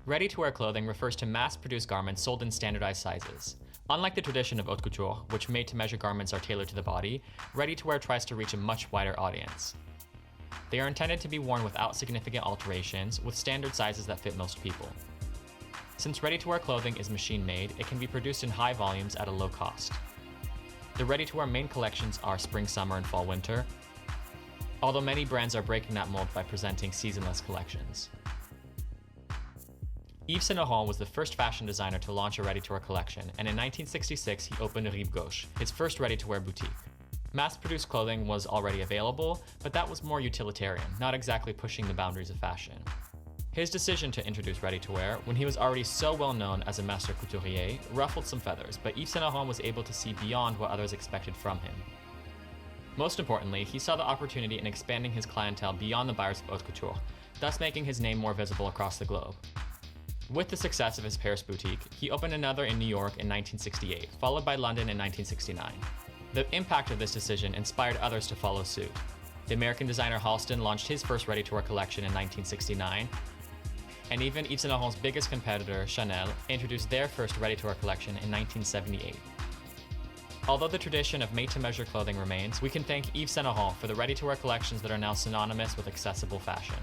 Ready-to-wear clothing refers to mass-produced garments sold in standardized sizes. Unlike the tradition of haute couture, which made-to-measure garments are tailored to the body, ready-to-wear tries to reach a much wider audience. They are intended to be worn without significant alterations, with standard sizes that fit most people. Since ready-to-wear clothing is machine-made, it can be produced in high volumes at a low cost. The ready-to-wear main collections are spring, summer, and fall, winter, although many brands are breaking that mold by presenting seasonless collections. Yves Saint Laurent was the first fashion designer to launch a ready-to-wear collection, and in 1966 he opened Rive Gauche, his first ready-to-wear boutique. Mass-produced clothing was already available, but that was more utilitarian, not exactly pushing the boundaries of fashion. His decision to introduce ready-to-wear, when he was already so well known as a master couturier, ruffled some feathers, but Yves Saint Laurent was able to see beyond what others expected from him. Most importantly, he saw the opportunity in expanding his clientele beyond the buyers of haute couture, thus making his name more visible across the globe. With the success of his Paris boutique, he opened another in New York in 1968, followed by London in 1969. The impact of this decision inspired others to follow suit. The American designer Halston launched his first ready-to-wear collection in 1969, and even Yves Saint Laurent's biggest competitor, Chanel, introduced their first ready-to-wear collection in 1978. Although the tradition of made-to-measure clothing remains, we can thank Yves Saint Laurent for the ready-to-wear collections that are now synonymous with accessible fashion.